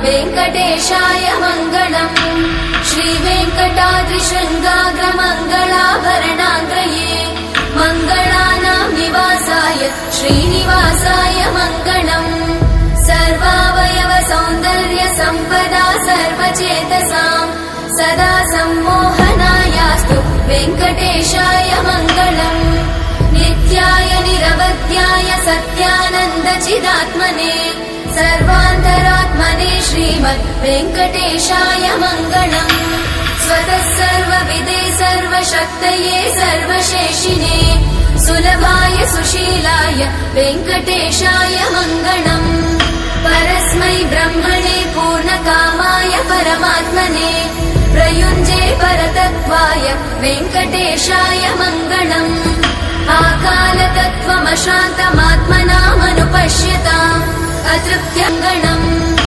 वेङ्कटेशाय मङ्गलम्। श्रीवेङ्कटाद्रिशृङ्गाग्रमङ्गलाभरणाङ्गये मङ्गलानां निवासाय श्रीनिवासाय मङ्गलम्। सर्वावयव सौन्दर्य सम्पदा सर्वचेतसाम् सदा सम्मोहनायास्तु वेङ्कटेशाय मङ्गलम्। नित्याय निरवध्याय सत्यानन्दचिदात्मने सर्वान्तरात्मने श्रीमद् वेङ्कटेशाय मङ्गलम्। स्वतः सर्वविदे सर्वशक्तये सर्वशेषिने सुलभाय सुशीलाय वेङ्कटेशाय मङ्गलम्। परस्मै ब्रह्मणे पूर्णकामाय परमात्मने प्रयुञ्जे परतत्त्वाय वेङ्कटेशाय मङ्गलम्। आकालतत्त्वमशान्तमात्मनामनुपश्यताम् अतृप्त्यङ्गणम्।